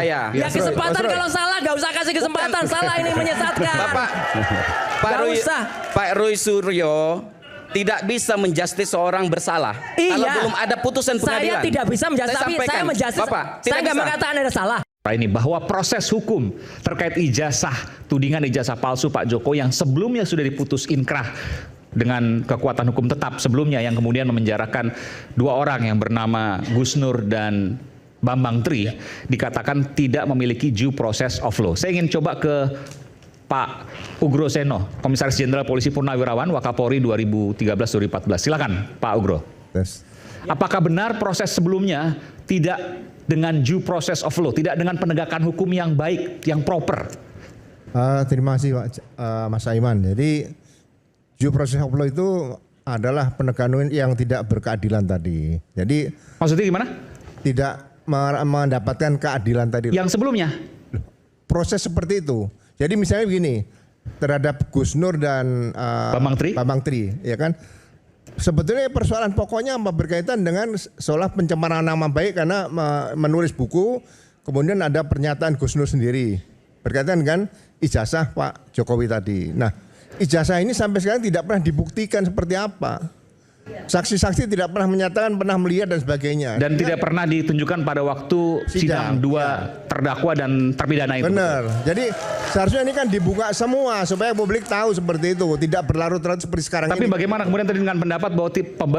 saya. Ya kesempatan kalau salah nggak usah kasih kesempatan. Salah ini menyesatkan. Pak Roy Suryo tidak bisa menjustis seorang bersalah kalau belum ada putusan pengadilan. Saya tidak bisa menjustis, tapi saya menjustis. Saya nggak mengatakan Anda salah. Ini bahwa proses hukum terkait ijazah, tudingan ijazah palsu Pak Joko yang sebelumnya sudah diputus inkrah dengan kekuatan hukum tetap sebelumnya, yang kemudian memenjarakan 2 orang yang bernama Gus Nur dan Bambang Tri, dikatakan tidak memiliki due process of law. Saya ingin coba ke Pak Ugro Seno, Komisaris Jenderal Polisi Purnawirawan, Wakapolri 2013-2014. Silakan Pak Ugro. Yes. Apakah benar proses sebelumnya tidak dengan due process of law, tidak dengan penegakan hukum yang baik, yang proper? Terima kasih Pak Mas Aiman. Jadi due process of law itu adalah penegakan yang tidak berkeadilan tadi. Jadi maksudnya gimana? Tidak mendapatkan keadilan tadi. Yang sebelumnya? Proses seperti itu. Jadi misalnya begini, terhadap Gus Nur dan Bambang Tri, ya kan? Sebetulnya persoalan pokoknya berkaitan dengan seolah pencemaran nama baik karena menulis buku, kemudian ada pernyataan Gus Nur sendiri berkaitan dengan ijazah Pak Jokowi tadi. Nah, ijazah ini sampai sekarang tidak pernah dibuktikan seperti apa. Saksi-saksi tidak pernah menyatakan pernah melihat dan sebagainya. Dan tidak pernah ditunjukkan pada waktu sidang terdakwa dan terpidana itu. Benar. Jadi seharusnya ini kan dibuka semua supaya publik tahu seperti itu, tidak berlarut-larut seperti sekarang. Tapi bagaimana kemudian tadi dengan pendapat bahwa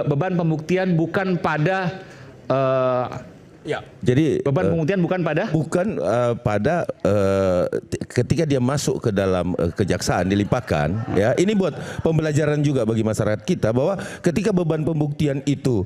beban pembuktian bukan pada jadi beban pembuktian bukan pada ketika dia masuk ke dalam kejaksaan dilimpahkan, ya ini buat pembelajaran juga bagi masyarakat kita bahwa ketika beban pembuktian itu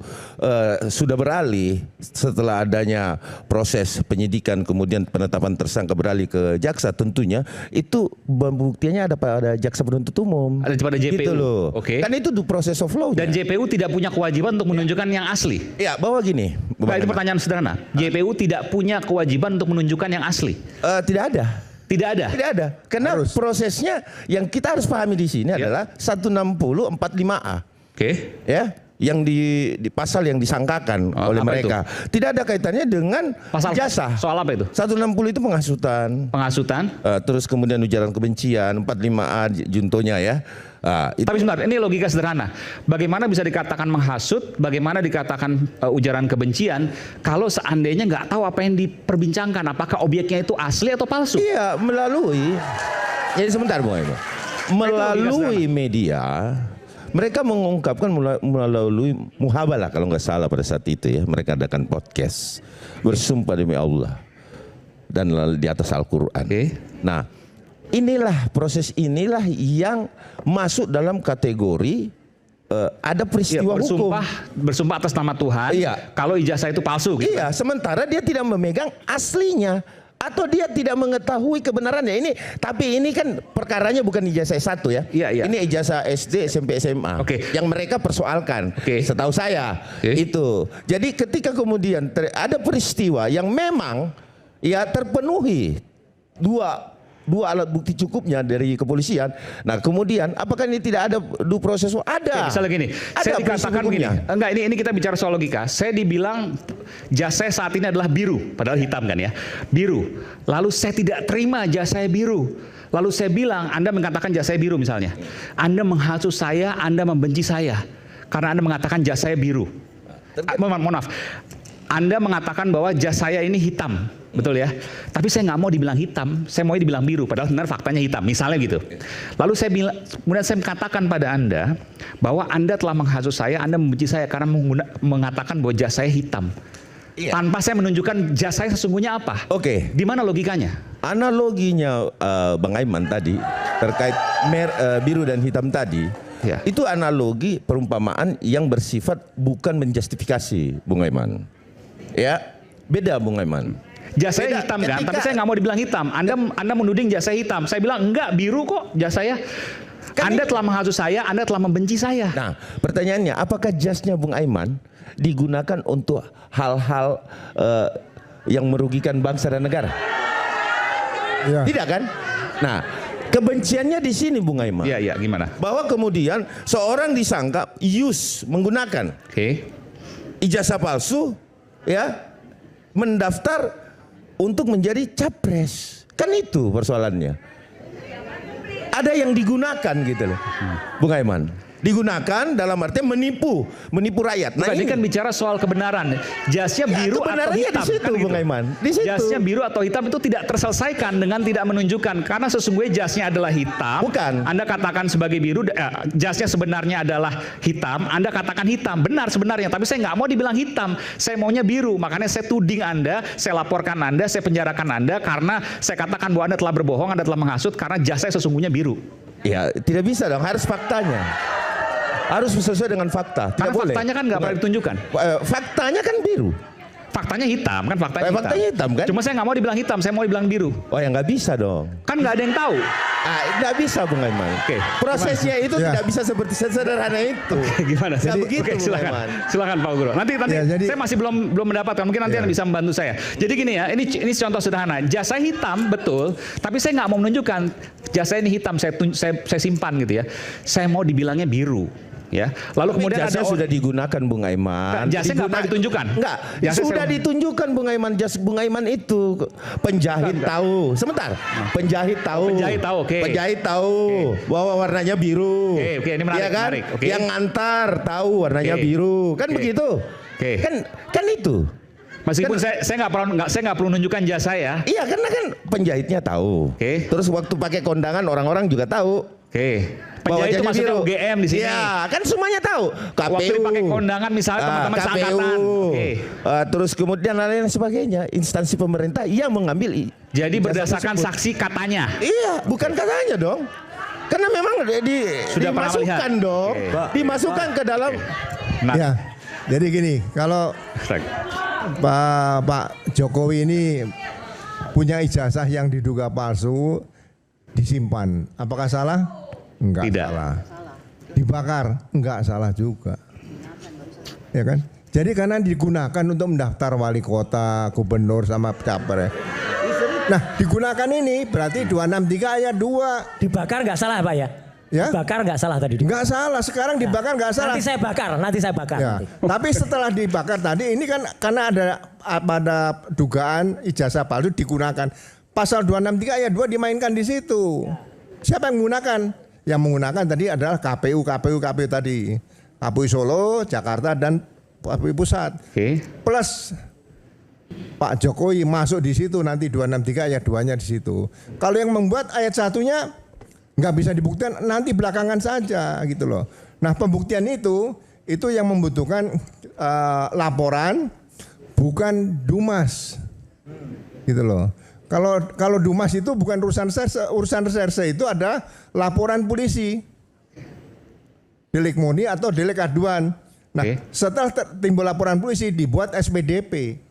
sudah beralih setelah adanya proses penyidikan kemudian penetapan tersangka beralih ke jaksa, tentunya itu beban pembuktiannya ada pada jaksa penuntut umum, ada pada JPU gitu loh. Oke. Kan itu proses of law. Dan JPU tidak punya kewajiban untuk menunjukkan yang asli. Ya, bahwa gini. Nah, itu pertanyaan sederhana. JPU tidak punya kewajiban untuk menunjukkan yang asli. Tidak ada. Tidak ada. Tidak ada. Karena prosesnya yang kita harus pahami di sini adalah 160/45A. Oke. Ya, yang di pasal yang disangkakan oleh mereka. Itu? Tidak ada kaitannya dengan pasal jasa. Soal apa itu? 160 itu penghasutan. Penghasutan. Terus kemudian ujaran kebencian, 45A juntonya ya. Tapi sebentar, ini logika sederhana. Bagaimana bisa dikatakan menghasut, bagaimana dikatakan ujaran kebencian, kalau seandainya nggak tahu apa yang diperbincangkan, apakah objeknya itu asli atau palsu? Iya, melalui, jadi sebentar Bu Eva, melalui media, mereka mengungkapkan melalui muhabalah kalau nggak salah pada saat itu ya, mereka adakan podcast, bersumpah demi Allah, dan di atas Al-Quran. Nah, inilah proses inilah yang masuk dalam kategori ada peristiwa hukum. Bersumpah atas nama Tuhan. Iya. Kalau ijazah itu palsu. Gitu. Iya. Sementara dia tidak memegang aslinya atau dia tidak mengetahui kebenarannya. Tapi ini kan perkaranya bukan ijazah S1 ya. Iya. Ini ijazah SD, SMP, SMA. Yang mereka persoalkan. Setahu saya itu. Jadi ketika kemudian ada peristiwa yang memang ya terpenuhi dua alat bukti cukupnya dari kepolisian. Nah kemudian apakah ini tidak ada due process? Ada. Misalnya gini, saya dikatakan gini, enggak ini kita bicara soal logika. Saya dibilang jasa saat ini adalah biru, padahal hitam kan ya, biru. Lalu saya tidak terima jasanya biru. Lalu saya bilang, Anda mengatakan jasanya biru misalnya. Anda menghasut saya, Anda membenci saya. Karena Anda mengatakan jasanya biru. Mohon maaf. Anda mengatakan bahwa jas saya ini hitam, betul ya? Tapi saya nggak mau dibilang hitam, saya mau dibilang biru, padahal benar faktanya hitam, misalnya gitu. Lalu kemudian saya mengatakan pada Anda bahwa Anda telah menghasut saya, Anda membenci saya karena mengatakan bahwa jas saya hitam. Iya. Tanpa saya menunjukkan jas saya sesungguhnya apa. Di mana logikanya? Analoginya Bang Aiman tadi terkait biru dan hitam tadi, itu analogi perumpamaan yang bersifat bukan menjustifikasi, Bung Aiman. Ya, beda Bung Aiman. Jasanya hitam kan, tapi saya nggak mau dibilang hitam. Anda menuding jasa hitam. Saya bilang enggak, biru kok jasanya. Anda telah menghasut saya, Anda telah membenci saya. Nah, pertanyaannya, apakah jasnya Bung Aiman digunakan untuk hal-hal yang merugikan bangsa dan negara? Ya. Tidak kan? Nah, kebenciannya di sini Bung Aiman. Iya, gimana? Bahwa kemudian seorang disangka menggunakan ijazah palsu, ya, mendaftar untuk menjadi capres. Kan itu persoalannya. Ada yang digunakan gitu loh, Bung Aiman. Digunakan dalam artian menipu rakyat. Bukan, ini kan bicara soal kebenaran. Jasnya biru atau kebenarannya hitam. di situ, kan Bung gitu. Aiman. Di situ. Jasnya biru atau hitam itu tidak terselesaikan dengan tidak menunjukkan. Karena sesungguhnya jasnya adalah hitam. Bukan. Anda katakan sebagai biru, jasnya sebenarnya adalah hitam. Anda katakan hitam. Benar sebenarnya. Tapi saya nggak mau dibilang hitam. Saya maunya biru. Makanya saya tuding Anda, saya laporkan Anda, saya penjarakan Anda. Karena saya katakan bahwa Anda telah berbohong, Anda telah menghasut. Karena jas saya sesungguhnya biru. Ya, tidak bisa dong, harus faktanya. Harus sesuai dengan fakta. Tidak Karena boleh. faktanya kan nggak pernah ditunjukkan. Faktanya kan biru. Faktanya hitam kan, Faktanya hitam kan? Cuma saya nggak mau dibilang hitam, saya mau dibilang biru. Oh ya nggak bisa dong. Kan nggak ada yang tahu. Nggak bisa Bung Aiman. Oke. Prosesnya itu Ya. tidak bisa seperti sederhana itu. Gimana? Nggak begitu, Oke, Bung silakan. Aiman. Silakan Pak Guru. Nanti Ya, jadi- saya masih belum mendapatkan. Mungkin nanti Anda bisa membantu saya. Jadi gini ya, ini contoh sederhana. Jas saya hitam betul, tapi saya nggak mau menunjukkan jas saya ini hitam. Saya simpan gitu ya. Saya mau dibilangnya biru. Ya, lalu kemudian jasnya ada sudah digunakan Bung Aiman. Jasnya nggak pernah ditunjukkan. Enggak, Jasnya sudah saya- ditunjukkan Bung Aiman. Jas Bung Aiman itu penjahit tahu. Sebentar, penjahit tahu. Penjahit tahu, oke. Penjahit tahu bahwa warnanya biru. Oke, ini menarik, Iya kan? menarik, oke. Yang ngantar tahu warnanya Oke. biru. Kan Oke. begitu. Oke. Kan itu. Meskipun saya nggak perlu menunjukkan jas saya. Iya, karena kan penjahitnya tahu. Oke. Terus waktu pakai kondangan orang-orang juga tahu. Oke. Penjahit itu Bahwa maksudnya biru. UGM di sini. Iya, kan semuanya tahu. KPU. Waktu dipakai kondangan misalnya teman-teman KPU. seangkatan. Oke. Terus kemudian lain sebagainya, instansi pemerintah yang mengambil Jadi ijazah berdasarkan tersebut. saksi katanya. Iya, bukan katanya dong. Karena memang Sudah pernah dimasukkan melihat. dong. Oke. Dimasukkan ke dalam Nah, Ya, jadi gini, kalau Pak Jokowi ini punya ijazah yang diduga palsu, disimpan. Apakah salah? Enggak Tidak. salah. Dibakar? Enggak salah juga. Ya kan? Jadi karena digunakan untuk mendaftar wali kota, gubernur sama capres. Nah, digunakan ini berarti 263 ayat 2. Dibakar nggak salah Pak ya? Ya? Dibakar nggak salah tadi. Enggak salah, sekarang dibakar enggak salah. Nanti saya bakar. Ya, nanti. tapi setelah dibakar tadi ini kan karena ada dugaan ijazah palsu digunakan. Pasal 263 ayat 2 dimainkan di situ. Siapa yang menggunakan? Yang menggunakan tadi adalah KPU tadi. KPU Solo, Jakarta dan KPU Pusat. Oke. Plus Pak Jokowi masuk di situ nanti 263 ayat 2-nya di situ. Kalau yang membuat ayat satunya nggak bisa dibuktikan nanti belakangan saja gitu loh. Nah, pembuktian itu yang membutuhkan laporan bukan Dumas. Gitu loh. Kalau Dumas itu bukan urusan reserse itu ada laporan polisi. Delik murni atau delik aduan. Nah, Oke. setelah timbul laporan polisi dibuat SPDP.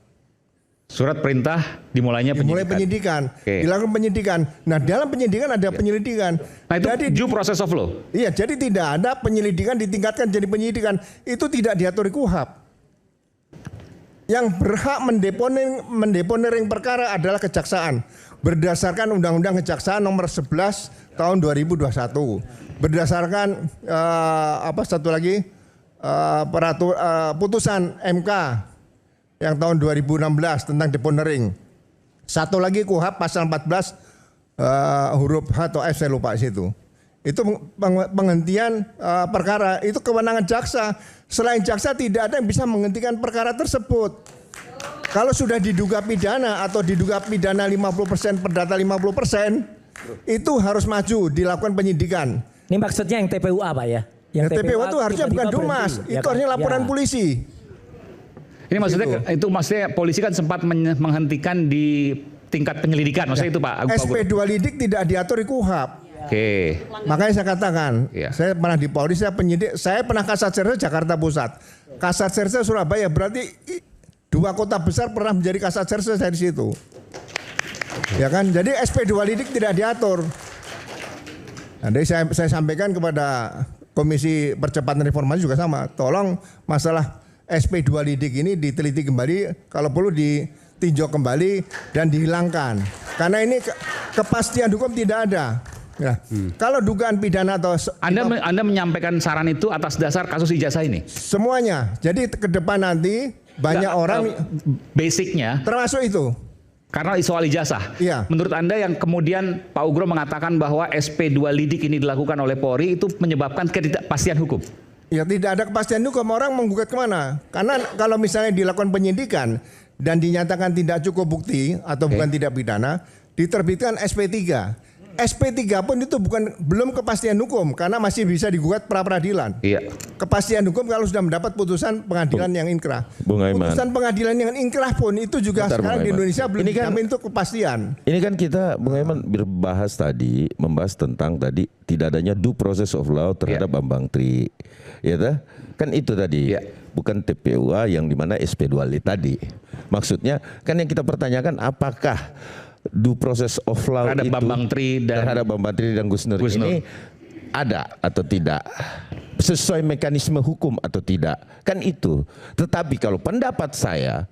Surat perintah dimulainya Dimulai penyidikan. penyidikan, Oke. dilakukan penyidikan. Nah, dalam penyidikan ada penyelidikan. Nah itu Jadi due process of law. iya, jadi tidak ada penyelidikan ditingkatkan jadi penyidikan. Itu tidak diatur di KUHP. Yang berhak mendeponering perkara adalah kejaksaan berdasarkan Undang-Undang Kejaksaan nomor 11 tahun 2021. Berdasarkan putusan MK yang tahun 2016 tentang deponering. Satu lagi KUHP pasal 14 huruf H atau F saya lupa di situ. Itu penghentian perkara, itu kewenangan jaksa. Selain jaksa tidak ada yang bisa menghentikan perkara tersebut. Kalau sudah diduga pidana atau diduga pidana 50% perdata 50%, itu harus maju dilakukan penyidikan. Ini maksudnya yang TPUA Pak ya? Yang TPU itu harusnya bukan tiba-tiba Dumas, berhenti, ya itu kan? harusnya laporan Ya. polisi. Ini maksudnya polisi kan sempat menghentikan di tingkat penyelidikan. Maksudnya itu Pak. SP2 lidik tidak diatur di KUHP. Oke. Makanya saya katakan, Iya. saya pernah di Polri, saya penyidik, saya pernah Kasat Serse Jakarta Pusat, Kasat Serse Surabaya, berarti dua kota besar pernah menjadi Kasat Serse saya di situ. Ya kan, jadi SP2 lidik tidak diatur. Nah, jadi saya sampaikan kepada Komisi Percepatan Reformasi juga sama, tolong masalah SP2 lidik ini diteliti kembali, kalau perlu ditinjau kembali dan dihilangkan. Karena ini kepastian hukum tidak ada. Nah, kalau dugaan pidana atau Anda menyampaikan saran itu atas dasar kasus ijazah ini? semuanya. Jadi ke depan nanti banyak Nggak, orang basicnya termasuk itu. Karena soal ijazah. Iya. Menurut Anda yang kemudian Pak Ugro mengatakan bahwa SP2 lidik ini dilakukan oleh Polri itu menyebabkan ketidakpastian hukum. Ya tidak ada kepastian hukum, orang menggugat kemana? Karena kalau misalnya dilakukan penyidikan dan dinyatakan tidak cukup bukti atau bukan tidak pidana, diterbitkan SP3. SP3 pun itu belum kepastian hukum karena masih bisa digugat pra peradilan. Iya. Kepastian hukum kalau sudah mendapat putusan pengadilan yang inkrah. Bung Aiman. Putusan pengadilan yang inkrah pun itu juga Bentar, sekarang Bung di Aiman. Indonesia belum Ini kan- dijamin itu kepastian. Ini kan kita Bung Aiman berbahas tadi, membahas tentang tadi tidak adanya due process of law terhadap Bambang Tri. Ya toh? Kan itu tadi. Ya. Bukan TPUA yang dimana SP2 tadi. Maksudnya kan yang kita pertanyakan apakah due process of law Terhadap itu Bambang Tri dan terhadap Bambang Tri dan Gus Nur ini ada atau tidak, sesuai mekanisme hukum atau tidak, kan itu. Tetapi kalau pendapat saya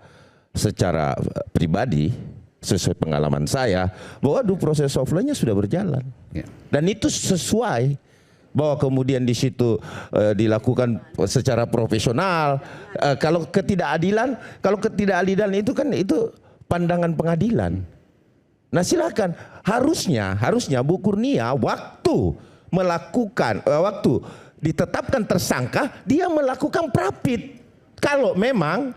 secara pribadi, sesuai pengalaman saya, bahwa due process of law-nya sudah berjalan. Ya. Dan itu sesuai, bahwa kemudian di situ dilakukan secara profesional. Kalau ketidakadilan itu kan itu pandangan pengadilan. Nah silakan, harusnya Bu Kurnia waktu ditetapkan tersangka dia melakukan prapit. Kalau memang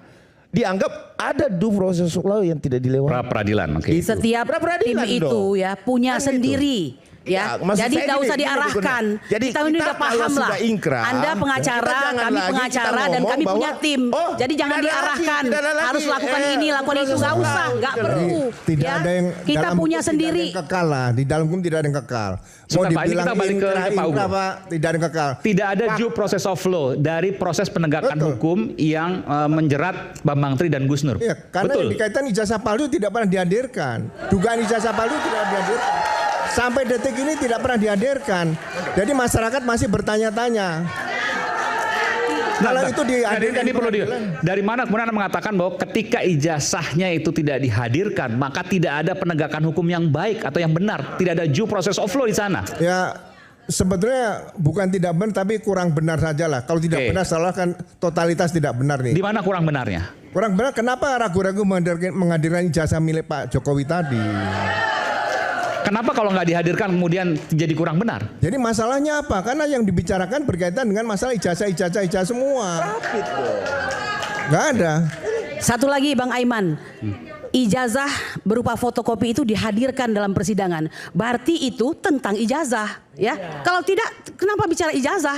dianggap ada due process of law yang tidak dilewati. pra peradilan. Oke. Setiap tim Pra-peradilan itu dong. ya punya Kan sendiri. Ya, maksud jadi saya nggak gini, usah gini, diarahkan. Jadi kita ini udah kalau paham lah. sudah inkrah, Anda pengacara, kita jangan kami lagi pengacara, kita dan ngomong kami bahwa, punya tim. oh, Jadi jangan tidak ada diarahkan. lagi, tidak ada Harus lagi, lakukan ini, lakukan itu, nggak usah, nggak perlu. Tidak Ya, ada yang kita dalam punya hukum sendiri. tidak ada yang kekal lah. Di dalam hukum tidak ada yang kekal. Mau Sebentar, Pak, ini dibilang kita balik ke Pak Ugro. inkrah, Pak, tidak ada yang kekal. Tidak ada due process of law dari proses penegakan Betul. hukum yang menjerat Bambang Tri dan Gus Nur. Iya, karena Betul. yang dikaitan ijazah palsu tidak pernah dihadirkan. Dugaan ijazah palsu tidak dihadirkan. Sampai detik ini tidak pernah dihadirkan. Jadi masyarakat masih bertanya-tanya. Kalau itu dihadirkan ini perlu dari mana kemudian Anda mengatakan bahwa ketika ijazahnya itu tidak dihadirkan, maka tidak ada penegakan hukum yang baik atau yang benar, tidak ada due process of law di sana. Ya sebetulnya bukan tidak benar tapi kurang benar saja lah. Kalau tidak Oke. benar salah kan totalitas tidak benar nih. Di mana kurang benarnya? Kurang benar kenapa ragu-ragu menghadirkan ijazah milik Pak Jokowi tadi? Kenapa kalau nggak dihadirkan kemudian jadi kurang benar? Jadi masalahnya apa? Karena yang dibicarakan berkaitan dengan masalah ijazah semua. Nggak ada. Satu lagi Bang Aiman. Ijazah berupa fotokopi itu dihadirkan dalam persidangan. Berarti itu tentang ijazah, ya. Kalau tidak, kenapa bicara ijazah?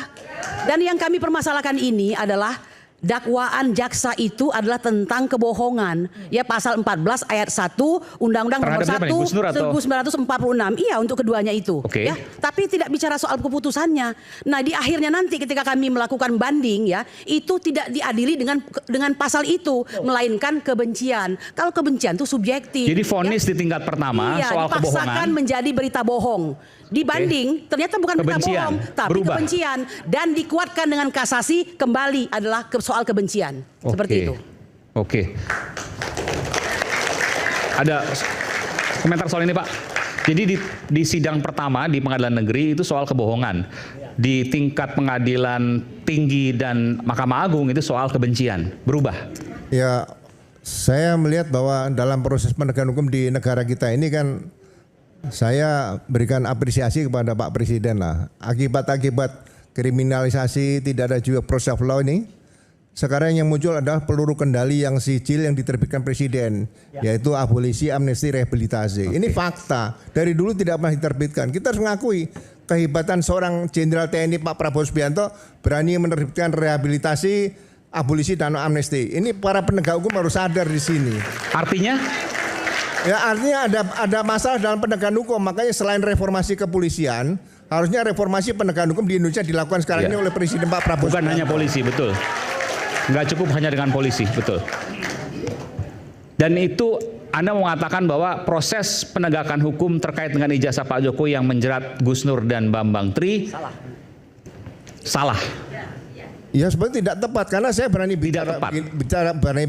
Dan yang kami permasalahkan ini adalah dakwaan jaksa itu adalah tentang kebohongan. Ya pasal 14 ayat 1 Undang-Undang Nomor Terhadap siapa 1 nih? Gus Nur atau? 1946. Iya, untuk keduanya itu. Oke. Ya, tapi tidak bicara soal keputusannya. Nah, di akhirnya nanti ketika kami melakukan banding ya, itu tidak diadili dengan pasal itu, melainkan kebencian. Kalau kebencian itu subjektif. Jadi vonis di tingkat pertama Iya, soal dipaksakan kebohongan. menjadi berita bohong. Dibanding ternyata bukan berita Kebencian, bohong, tapi berubah. kebencian dan dikuatkan dengan kasasi kembali adalah soal kebencian. Seperti Oke. itu. Oke. Ada komentar soal ini Pak? Jadi di sidang pertama di pengadilan negeri itu soal kebohongan. Di tingkat pengadilan tinggi dan Mahkamah Agung itu soal kebencian. Berubah. Ya, saya melihat bahwa dalam proses penegakan hukum di negara kita ini kan saya berikan apresiasi kepada Pak Presiden lah. Akibat-akibat kriminalisasi tidak ada juga proses of law ini. Sekarang yang muncul adalah peluru kendali yang sijil yang diterbitkan Presiden, yaitu abolisi, amnesti, rehabilitasi. Ini fakta. Dari dulu tidak pernah diterbitkan. Kita harus mengakui kehebatan seorang Jenderal TNI Pak Prabowo Subianto berani menerbitkan rehabilitasi, abolisi, dan amnesti. Ini para penegak hukum harus sadar di sini. Artinya Ya artinya ada masalah dalam penegakan hukum. Makanya selain reformasi kepolisian, harusnya reformasi penegakan hukum di Indonesia dilakukan sekarang ini oleh Presiden Pak Prabowo. bukan hanya polisi, betul. Nggak cukup hanya dengan polisi, betul. Dan itu Anda mengatakan bahwa proses penegakan hukum terkait dengan ijazah Pak Jokowi yang menjerat Gus Nur dan Bambang Tri salah. Ya sebenarnya tidak tepat karena saya berani bicara tepat.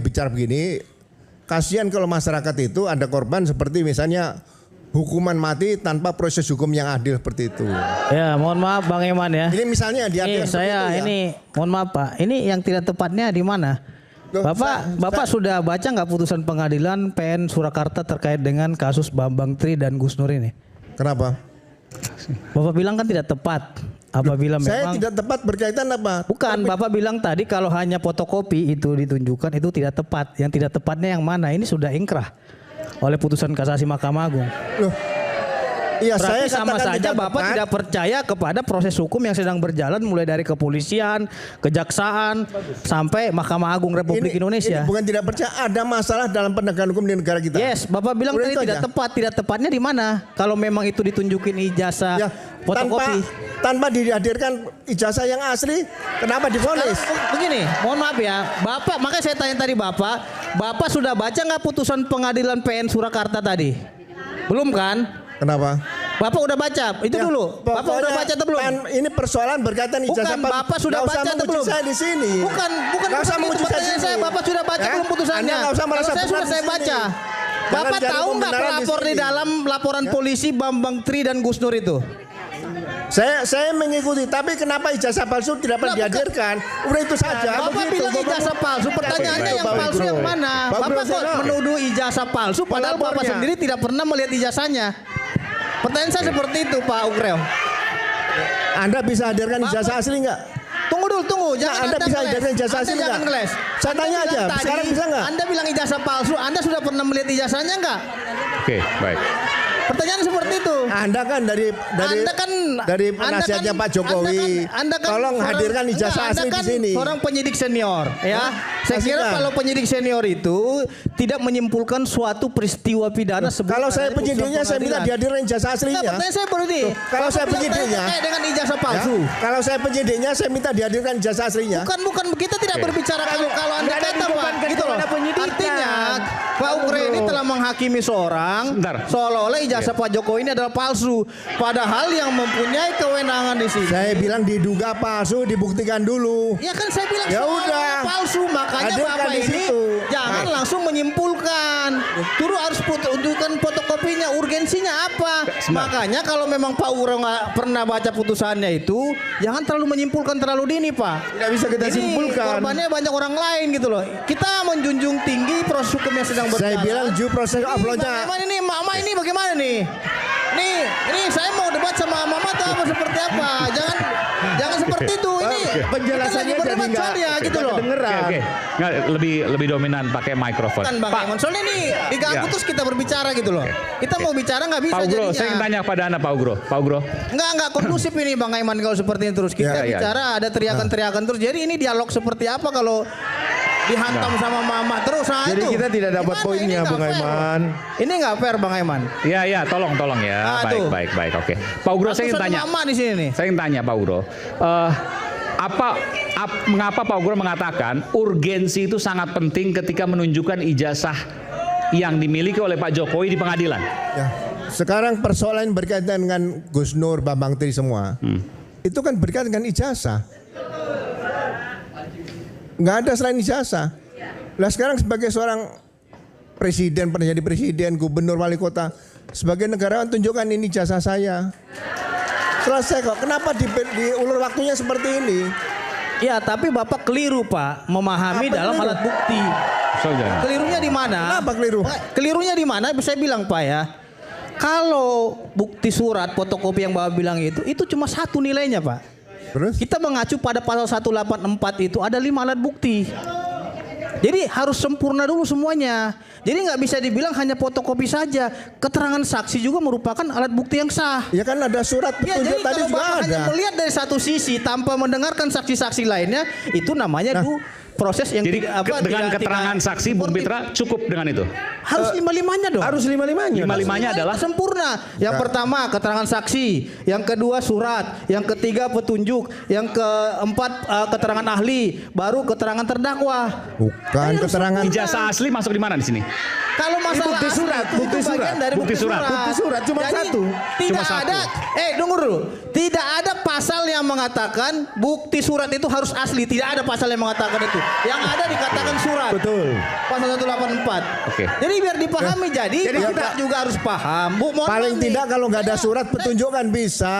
bicara begini. Kasihan kalau masyarakat itu ada korban seperti misalnya hukuman mati tanpa proses hukum yang adil seperti itu. Ya, mohon maaf Bang Iman ya. Ini misalnya Ini diadilkan seperti saya itu ya. ini mohon maaf Pak. Ini yang tidak tepatnya di mana? Loh, Bapak sudah baca nggak putusan pengadilan PN Surakarta terkait dengan kasus Bambang Tri dan Gus Nur ini? Kenapa? Bapak bilang kan tidak tepat. Apabila Saya memang tidak tepat berkaitan apa? bukan, Bapak bilang tadi kalau hanya fotokopi itu ditunjukkan itu tidak tepat. Yang tidak tepatnya yang mana? Ini sudah ingkrah oleh putusan kasasi Mahkamah Agung. Loh, iya, Berarti saya sama katakan saja tidak Bapak tepat. tidak percaya kepada proses hukum yang sedang berjalan mulai dari kepolisian, kejaksaan, sampai Mahkamah Agung Republik Indonesia. Ini bukan tidak percaya, ada masalah dalam penegakan hukum di negara kita. Yes, Bapak bilang Udah tadi itu tidak aja. tepat. Tidak tepatnya di mana? Kalau memang itu ditunjukin ijazah Ya, fotokopi. tanpa dihadirkan ijazah yang asli, kenapa divonis? Begini, mohon maaf ya, Bapak, makanya saya tanya tadi Bapak sudah baca nggak putusan pengadilan PN Surakarta tadi? Belum kan? Kenapa? Bapak udah baca, itu Ya, dulu. Bapak pokoknya udah baca atau belum? Ini persoalan berkaitan ijazah. Bukan, Bapak sudah Nggak usah baca atau menguji belum? saya di sini. Bukan Nggak usah begitu menguji saya di pertanyaan sini. saya. Bapak sudah baca Ya? belum putusannya? Anda nggak usah Kalau merasa saya benar sudah di saya sini. baca. Jangan Bapak cari tahu nggak pembenaran di pelapor di sini. dalam laporan polisi Bambang Tri dan Gus Nur itu? Saya mengikuti, tapi kenapa ijazah palsu tidak pernah Lah, bukan. dihadirkan? Udah itu saja. Bapak begitu. bilang ijazah palsu. Pertanyaannya yang palsu yang mana? Bapak kok menuduh ijazah palsu padahal Bapak Pelapornya. sendiri tidak pernah melihat ijazahnya. Pertanyaan saya seperti itu, Pak Ukreo. Anda bisa hadirkan ijazah asli nggak? Tunggu dulu, tunggu. Jangan Anda bisa ngeles. hadirkan ijazah Anda asli jangan nggak? ngeles. Saya Anda tanya bilang aja, tadi, sekarang bisa nggak? Anda bilang ijazah palsu. Anda sudah pernah melihat ijazahnya nggak? Oke, baik. Pertanyaan seperti itu. Anda kan dari penasihatnya Pak Jokowi. Anda kan Tolong seorang- hadirkan ijazah enggak, Anda asli kan di sini. seorang penyidik senior, ya. Saya kira Kasihkan. kalau penyidik senior itu tidak menyimpulkan suatu peristiwa pidana sebelum Kalau saya adanya penyidiknya, putusan saya minta pengadilan. dihadirkan ijazah Enggak, aslinya. pertanyaan saya baru ini. Kalau Bapak saya bilang penyidiknya, terkait dengan ijazah Ya, palsu. kalau saya penyidiknya, saya minta dihadirkan ijazah aslinya. Bukan kita tidak berbicara kalau Anda Nggak ada kata Pak gitu loh. Artinya Pak Ukre ini telah menghakimi seorang Sebentar. seolah-olah ijazah Pak Jokowi ini adalah palsu. Padahal yang mempunyai kewenangan di sini. Saya bilang diduga palsu, dibuktikan dulu. Ya kan saya bilang Ya seolah-olah udah. palsu, makanya Hadirkan Bapak di ini situ. jangan Nah. langsung menyimpulkan. Terus harus tunjukkan fotokopinya, urgensinya apa. Makanya kalau memang Pak Uro nggak pernah baca putusannya itu, jangan terlalu menyimpulkan terlalu dini Pak. Tidak bisa kita Ini simpulkan. korbannya banyak orang lain gitu loh. Kita menjunjung tinggi proses hukum yang sedang berjalan. Saya bilang due process of law-nya. Bagaimana ini Mama ini bagaimana nih? Ini saya mau debat sama Mama atau apa seperti apa? Jangan seperti itu. Ini penjelasannya kita lagi jadi berdebat nggak soalnya gitu loh. kedengeran. Oke. Nggak, lebih dominan pakai mikrofon. Kan Bang Eman, soalnya ini diganggu Ya. terus kita berbicara gitu loh. Kita mau bicara nggak bisa Pak Ugro, jadinya. saya ingin tanya pada Anda Pak Ugro. Pak Ugro. Nggak kondusif ini Bang Aiman kalau seperti ini terus. Kita Ya, ya. bicara ada teriakan-teriakan terus. Jadi ini dialog seperti apa kalau dihantam sama Mama terus? Nah, Jadi itu. kita tidak dapat Gimana? poinnya, Ini nggak Bung fair. Aiman. Ini nggak fair Bang Aiman. Ya, tolong ya. Ah, tuh. Baik, oke. Pak Ugro, saya ingin Ratusan tanya. Mama di sini nih. Saya ingin tanya Pak Ugro. Mengapa Pak Ugro mengatakan urgensi itu sangat penting ketika menunjukkan ijazah yang dimiliki oleh Pak Jokowi di pengadilan? Ya. Sekarang persoalan berkaitan dengan Gus Nur, Bambang Tri semua. Itu kan berkaitan dengan ijazah. Nggak ada selain ijazah. Lah sekarang sebagai seorang presiden, pernah jadi presiden, gubernur, wali kota, sebagai negarawan tunjukkan ini ijazah saya. Selesai kok. Kenapa diulur waktunya seperti ini? Ya, tapi Bapak keliru Pak memahami Apa dalam keliru? alat bukti. Saudara. Kelirunya di mana? Kenapa keliru? Kelirunya di mana? Saya bilang Pak ya. Kalau bukti surat fotokopi yang Bapak bilang itu cuma satu nilainya Pak. Terus? Kita mengacu pada pasal 184 itu ada 5 alat bukti. Jadi harus sempurna dulu semuanya. Jadi nggak bisa dibilang hanya fotokopi saja. Keterangan saksi juga merupakan alat bukti yang sah. Ya kan ada surat Ya, petunjuk jadi tadi kalau juga Bapak ada. hanya melihat dari satu sisi tanpa mendengarkan saksi-saksi lainnya, itu namanya proses yang Jadi dengan keterangan saksi Bung Pitra cukup dengan itu? harus lima-limanya dong. Harus lima-limanya. Lima-limanya adalah sempurna. Yang pertama keterangan saksi, yang kedua surat, yang ketiga petunjuk, yang keempat keterangan ahli, baru keterangan terdakwa. Bukan keterangan. ijazah asli masuk di mana di sini? Kalau masalah bukti asli surat, itu bukti bagian surat. dari Bukti surat. Bukti surat cuma Jadi, satu. Tidak Cuma satu. ada. Tunggu dulu. Tidak ada pasal yang mengatakan bukti surat itu harus asli. Tidak ada pasal yang mengatakan itu. Yang ada dikatakan surat. Betul. Pasal 184. Oke. Jadi biar dipahami. Jadi kita juga harus paham. Bu, mohon Paling maaf nih. tidak kalau nggak ada surat petunjuk kan bisa.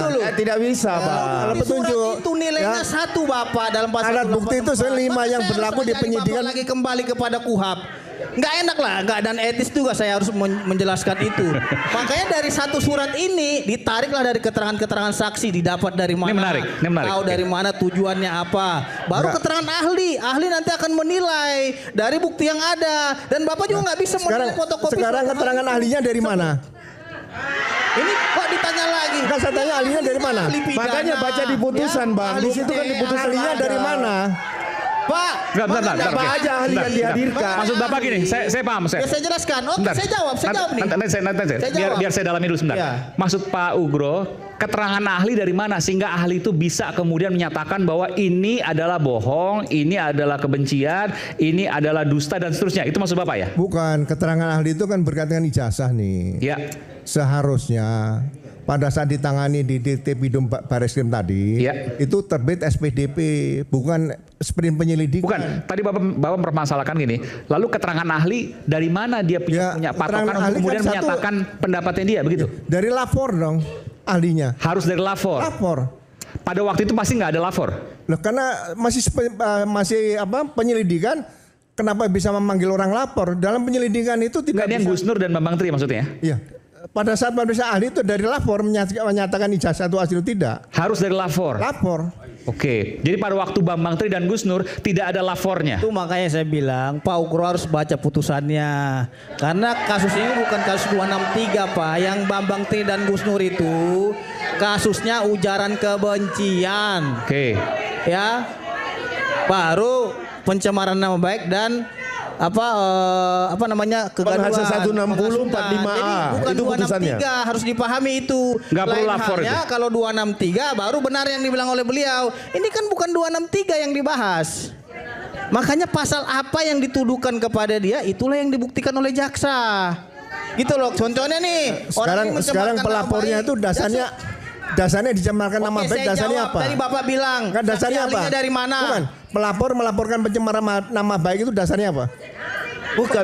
Dulu. Tidak bisa, Pak. Kalau Di petunjuk surat itu nilainya ya. satu Bapak dalam pasal Alat bukti itu 184. 5 yang Maka saya berlaku harus di ajari penyidikan. Bapak lagi kembali kepada KUHAP. Nggak enak lah, nggak dan etis juga saya harus menjelaskan itu. Makanya dari satu surat ini ditariklah dari keterangan-keterangan saksi, didapat dari mana, Ini menarik. tahu dari mana tujuannya apa. Baru Nggak. keterangan ahli nanti akan menilai dari bukti yang ada. Dan Bapak juga nggak bisa Sekarang, menilai fotokopi. sekarang surat keterangan ahli. ahlinya dari mana? Ini kok ditanya lagi? Kan saya tanya ahlinya dari mana? Ahli pidana. Makanya baca di putusan, Bang. Di situ kan di putusan Ahlinya ada. dari mana? Pak, Bentar. Apa Oke. aja ahli yang Bentar. dihadirkan. Maksud Bapak gini, saya paham. Ya saya jelaskan. Oke, Bentar. saya jawab nih. Nanti Saya jawab. biar saya dalami dulu sebentar. Ya. Maksud Pak Ugro, keterangan ahli dari mana sehingga ahli itu bisa kemudian menyatakan bahwa ini adalah bohong, ini adalah kebencian, ini adalah dusta dan seterusnya. Itu maksud Bapak ya? Bukan, keterangan ahli itu kan berkaitan dengan ijazah nih. Ya. Seharusnya pada saat ditangani di Dirtipidum Bareskrim tadi, Ya. itu terbit SPDP, bukan sprint penyelidikan. Bukan, tadi Bapak mempermasalahkan gini. Lalu keterangan ahli dari mana dia Ya, punya patokan keterangan untuk ahli kemudian kan satu- menyatakan pendapatnya dia begitu? Dari lapor dong, ahlinya. Harus dari lapor. Lapor. Pada waktu itu pasti nggak ada lapor. Loh, karena masih penyelidikan, kenapa bisa memanggil orang lapor? Dalam penyelidikan itu Nggak tidak ada yang bisa. Gus Nur dan Bambang Tri maksudnya? Iya. Pada saat pemeriksaan ahli itu dari lapor menyatakan ijazah itu asli tidak. Harus dari lapor. Lapor. Oke, jadi pada waktu Bambang Tri dan Gus Nur tidak ada lapornya. Itu makanya saya bilang Pak Ugro harus baca putusannya. Karena kasus ini bukan kasus 263 Pak. Yang Bambang Tri dan Gus Nur itu kasusnya ujaran kebencian. Oke, Ya. Baru pencemaran nama baik dan apa namanya kegaduhan. Pasal 160 penghasutan. 45A. Jadi bukan Itu putusannya. 263 harus dipahami itu. Nggak perlu Lain lapor halnya itu. kalau 263 baru benar yang dibilang oleh beliau. Ini kan bukan 263 yang dibahas. Makanya pasal apa yang dituduhkan kepada dia itulah yang dibuktikan oleh jaksa. Gitu loh. Contohnya nih, orang yang Sekarang mencemarkan pelapornya nama itu baik, dasarnya dicemarkan nama Oke, baik, saya dasarnya jawab. apa? Tadi Bapak bilang, Kan dasarnya saksi apa? ahlinya dari mana? Bukan. Pelapor melaporkan pencemaran nama baik itu dasarnya apa? Bukan.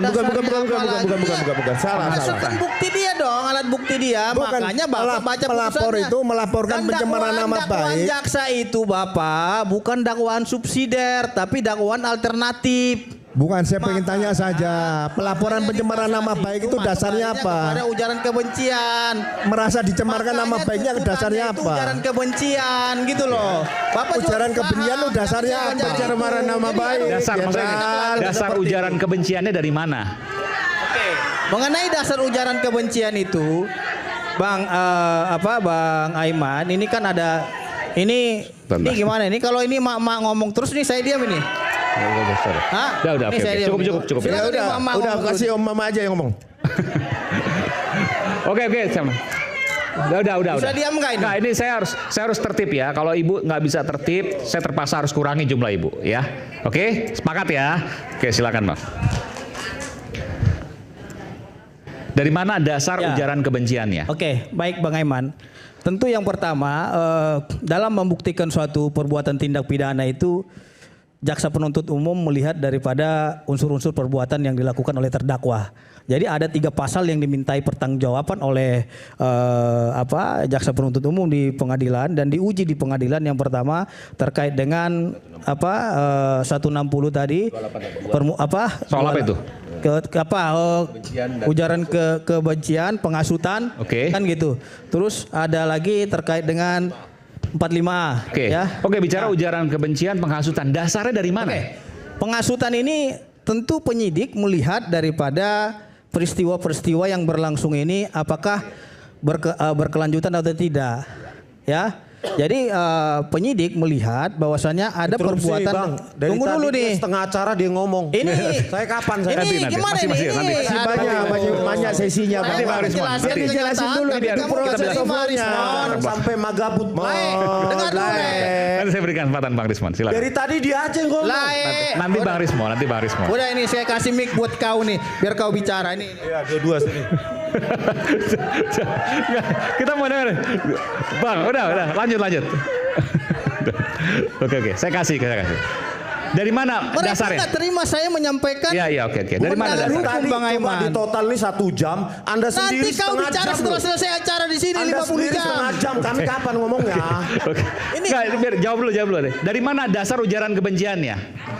Salah. Masukkan bukti dia dong, alat bukti dia. Bukan, Makanya Bapak baca pelapor putusannya. itu melaporkan Dan pencemaran nama dakwaan baik. jaksa itu Bapak bukan dakwaan subsidiar, tapi dakwaan alternatif. Bukan, saya pengen tanya saja. Pelaporan pencemaran nama baik itu dasarnya Kepada apa? ujaran kebencian. Merasa dicemarkan nama Makanya baiknya tuntutannya dasarnya itu Ujaran apa? kebencian gitu loh. Bapak juga Ujaran paham, kebencian itu dasarnya jangan apa? jadi Pencemaran itu. nama Jadi baik. dasar Ya, maksudnya kan? dasar ujaran kebenciannya dari mana? Mengenai dasar ujaran kebencian itu, Bang Aiman, ini kan ada ini gimana ini kalau ini mak-mak ngomong terus nih saya diam ini. Hah? Udah, Ini oke, saya oke. diam. Cukup. Silakan nih, mak-mak Udah ngomong kasih dulu. Om Mama aja yang ngomong. Oke, sama. Udah. Bisa diam nggak ini? Nah, ini saya harus tertib ya. Kalau ibu nggak bisa tertib, saya terpaksa harus kurangi jumlah ibu ya. Oke, sepakat ya. Oke, silakan Bang. Dari mana dasar Ya. ujaran kebenciannya? Oke, baik Bang Aiman. Tentu yang pertama dalam membuktikan suatu perbuatan tindak pidana itu jaksa penuntut umum melihat daripada unsur-unsur perbuatan yang dilakukan oleh terdakwa. Jadi ada 3 pasal yang dimintai pertanggungjawaban oleh jaksa penuntut umum di pengadilan dan diuji di pengadilan. Yang pertama terkait dengan 160 tadi. Soal apa itu? Ujaran kebencian, penghasutan, Oke. kan gitu. Terus ada lagi terkait dengan 45A. Oke. Ya. Oke, bicara ujaran kebencian, penghasutan, dasarnya dari mana? Oke. Penghasutan ini tentu penyidik melihat daripada peristiwa-peristiwa yang berlangsung ini apakah berkelanjutan atau tidak. Ya. Jadi penyidik melihat bahwasanya ada Interupsi, perbuatan. Bang. Dari Tunggu tadi dulu nih. setengah acara dia ngomong. Ini saya kapan saya? ini Nanti. gimana Masih, ini? nanti. Ini ada- banyak sesinya Nanti Bang. Bang Rismon, Jelasin, nanti. Jelasin dulu tapi biar kamu proses nggak terima, overnya. Rismon. Sampai magabut. Dengar dulu, Nanti saya berikan kesempatan Bang Rismon, silakan. Dari tadi dia aja yang ngomong. Nanti Bang Rismon, nanti Bang Rismon. Udah ini saya kasih mic buat kau nih, biar kau bicara ini. Ya, dua-dua sini. Kita mau dengar. Bang, udah, lanjut. Oke, saya kasih. Dari mana Mereka dasarnya? nggak terima saya menyampaikan. Iya, oke. Dari mana kewenangan dasarnya? hukum, Tadi Bang coba Aiman. di total nih 1 jam. Anda sendiri Nanti kau setengah bicara jam setelah loh. selesai acara di sini Anda 50 sendiri jam. setengah jam. Kami kapan ngomongnya? Oke. Nggak, biar jawab dulu deh. Dari mana dasar ujaran kebenciannya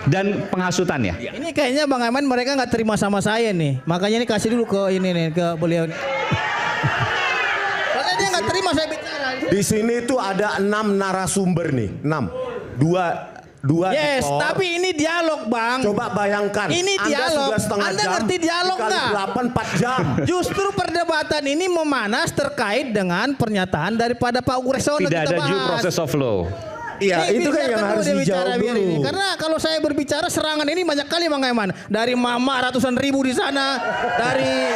dan penghasutannya? Ini kayaknya Bang Aiman mereka nggak terima sama saya nih. Makanya ini kasih dulu ke ini nih, ke beliau nih. Soalnya dia nggak terima saya bicara. Di sini tuh ada 6 narasumber nih. 6. Dua Yes, ekor. tapi ini dialog, Bang. Coba bayangkan. Ini Anda dialog. sudah setengah Anda jam, ngerti dialog dikali nggak? 8, 4 jam. Justru perdebatan ini memanas terkait dengan pernyataan daripada Pak Gresson. Tidak ada due process of law. Iya, Ini itu kan biarkan yang dulu harus dia bicara, dijawab biar ini. dulu. Karena kalau saya berbicara serangan ini banyak kali Bang Aiman. Dari Mama ratusan ribu di sana, dari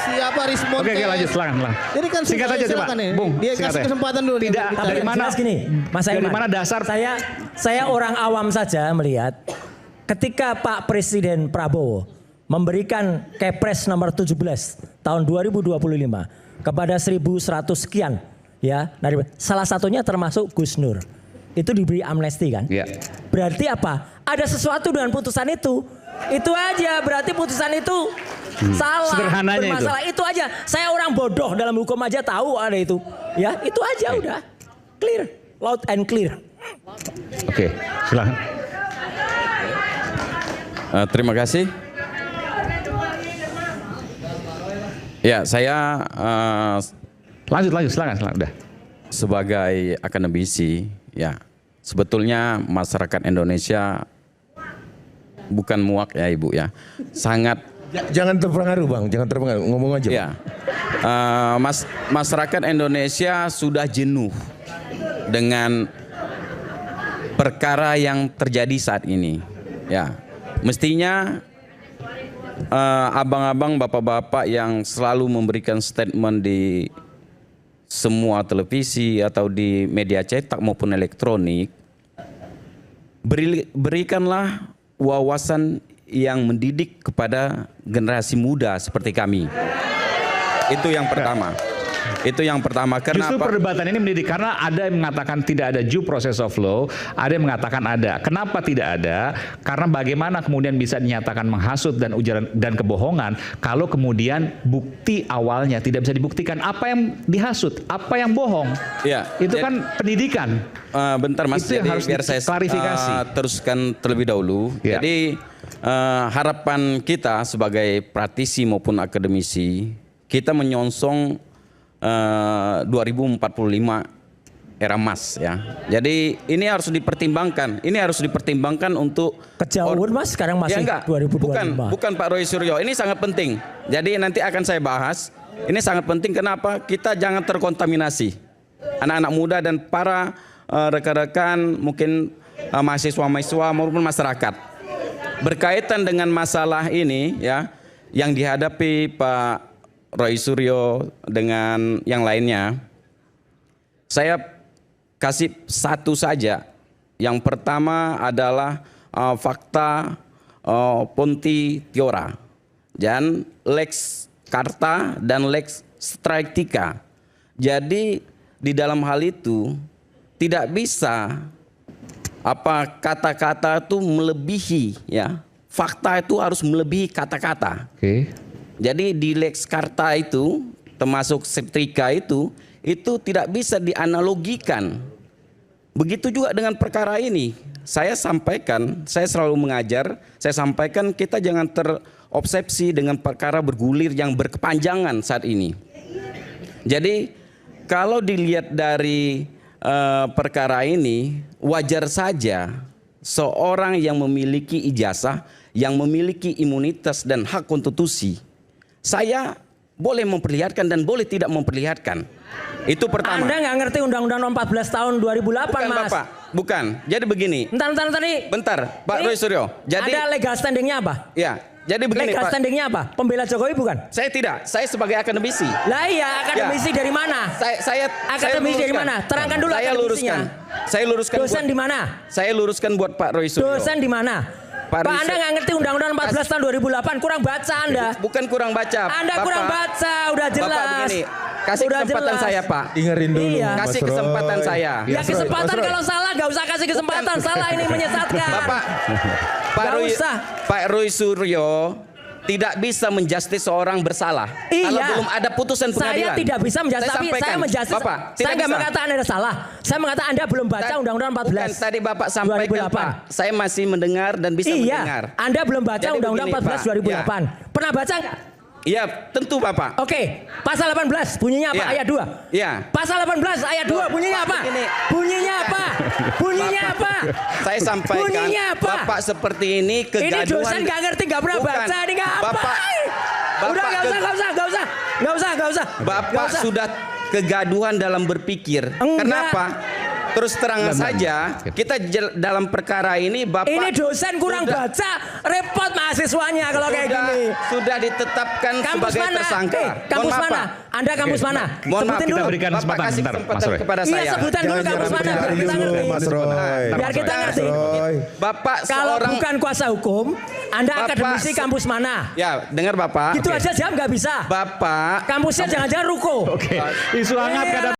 siapa Rismon. Oke, lanjut, silakan. Jadi kan Singkat aja coba, silakan nih. Bung. Dia singkat kasih aja. kesempatan dulu. Tidak, dia dari berbicara. mana? Jelas gini, Mas Dari Aiman. mana dasar? Saya orang awam saja melihat ketika Pak Presiden Prabowo memberikan Kepres nomor 17 tahun 2025 kepada 1.100 sekian ya, salah satunya termasuk Gus Nur. Itu diberi amnesti kan? Iya. Berarti apa? Ada sesuatu dengan putusan itu. Itu aja, berarti putusan itu salah, Sederhananya bermasalah. Itu aja. Saya orang bodoh dalam hukum aja tahu ada itu. Ya, itu aja udah. Clear, loud and clear. Oke, silakan. Terima kasih. Ya, saya Lanjut, silakan. Udah. sebagai akademisi, ya sebetulnya masyarakat Indonesia bukan muak ya Ibu ya, sangat Jangan terpengaruh Bang, jangan terpengaruh. Ngomong aja. ya masyarakat Indonesia sudah jenuh dengan perkara yang terjadi saat ini. Ya, mestinya abang-abang, bapak-bapak yang selalu memberikan statement di semua televisi atau di media cetak maupun elektronik, berikanlah wawasan yang mendidik kepada generasi muda seperti kami. Itu yang pertama. Justru Kenapa? perdebatan ini mendidik karena ada yang mengatakan tidak ada due process of law, ada yang mengatakan ada. Kenapa tidak ada? Karena bagaimana kemudian bisa dinyatakan menghasut dan ujaran dan kebohongan kalau kemudian bukti awalnya tidak bisa dibuktikan apa yang dihasut, apa yang bohong. Ya, Itu jadi- kan pendidikan. Bentar Mas, Itu yang jadi harus biar saya diklarifikasi. teruskan terlebih dahulu. Ya. Jadi harapan kita sebagai praktisi maupun akademisi, kita menyongsong 2045 era emas ya. Jadi ini harus dipertimbangkan. Ini harus dipertimbangkan untuk Kejauhan Mas, sekarang masih 2025. Bukan Pak Roy Suryo. Ini sangat penting. Jadi nanti akan saya bahas. Ini sangat penting kenapa? Kita jangan terkontaminasi. Anak-anak muda dan para rekan-rekan mungkin mahasiswa-mahasiswa maupun masyarakat berkaitan dengan masalah ini ya yang dihadapi Pak Roy Suryo dengan yang lainnya. Saya kasih satu saja. Yang pertama adalah fakta Ponti Tiora dan Lex Karta dan Lex Striktika. Jadi di dalam hal itu tidak bisa kata-kata itu melebihi ya. Fakta itu harus melebihi kata-kata. Oke. Jadi di Lex Karta itu termasuk Striktika itu tidak bisa dianalogikan. Begitu juga dengan perkara ini. Saya sampaikan, saya selalu mengajar, saya sampaikan kita jangan terobsesi dengan perkara bergulir yang berkepanjangan saat ini. Jadi kalau dilihat dari perkara ini, wajar saja seorang yang memiliki ijazah, yang memiliki imunitas dan hak konstitusi, saya boleh memperlihatkan dan boleh tidak memperlihatkan. Itu pertama. Anda nggak ngerti Undang-Undang Nomor 14 tahun 2008, Bukan Mas. Bapak, bukan. Jadi begini. Bentar nih. Bentar, Pak Ini Roy Suryo. Jadi ada legal standingnya apa? ya, jadi begini Legal Pak. standingnya apa? Pembela Jokowi bukan? Saya tidak, saya sebagai akademisi. Lah iya, akademisi dari mana? Saya Akademisi dari luruskan. mana? Terangkan dulu Saya akademisinya. luruskan. Saya luruskan. Dosen di mana? Saya luruskan buat Pak Roy Suryo. Dosen di mana? Pak Pak Roy Anda nggak ngerti Undang-Undang 14 tahun 2008, kurang baca Anda. Bukan kurang baca. Anda kurang baca, udah jelas. Bapak begini, kasih Udah kesempatan jelas. saya Pak. Dengerin dulu. Iya. Mas Kasih Roy. kesempatan saya. Ya kesempatan kalau salah nggak usah kasih kesempatan, salah ini menyesatkan. Bapak, Pak Nggak Roy, usah. Pak Roy Suryo tidak bisa menjustis seorang bersalah Iya. kalau belum ada putusan pengadilan. Saya tidak bisa menjustis, tapi saya sampaikan. menjustis. Bapak, Saya tidak nggak bisa. mengatakan Anda salah. Saya mengatakan Anda belum baca Undang-Undang 14. Bukan tadi Bapak sampaikan 2008. Pak. Saya masih mendengar dan bisa mendengar. Iya, Anda belum baca Jadi Undang-Undang begini, 14 Pak. 2008. Pernah baca nggak? Iya, tentu Bapak. Oke, pasal 18 bunyinya apa? Iya. Ayat 2. Iya. Pasal 18 ayat 2 bunyinya Pak, apa? begini. Bunyinya apa? Bunyinya apa? Saya sampaikan, Bunyinya apa? Bapak seperti ini Ini kegaduhan. dosen nggak ngerti, nggak pernah Bukan. baca, ini nggak apa? Bapak, Udah Bapak nggak usah, nggak usah, nggak usah, nggak usah, nggak usah. Bapak Nggak usah. sudah kegaduhan dalam berpikir. Enggak. Kenapa? Terus terang saja, kita dalam perkara ini Bapak Ini dosen kurang sudah- baca, repot mahasiswanya kalau kayak gini. Sudah ditetapkan Kampus sebagai mana? tersangka. Kampus Mohon maaf, mana? Pak. Anda kampus mana? Mohon maaf, Sebutin kita dulu. berikan Bapak kesempatan kasih bentar, Mas kesempatan Roy. kepada Iya, saya. sebutan dulu kampus mana biar kita ngerti. Mas Roy. Biar kita ngerti. Bapak Kalau seorang bukan kuasa hukum, Anda Bapak akademisi se- kampus mana? Ya, dengar Bapak. Gitu aja jam nggak bisa. Bapak Kampusnya jangan-jangan ruko. Oke, isu hangat kadang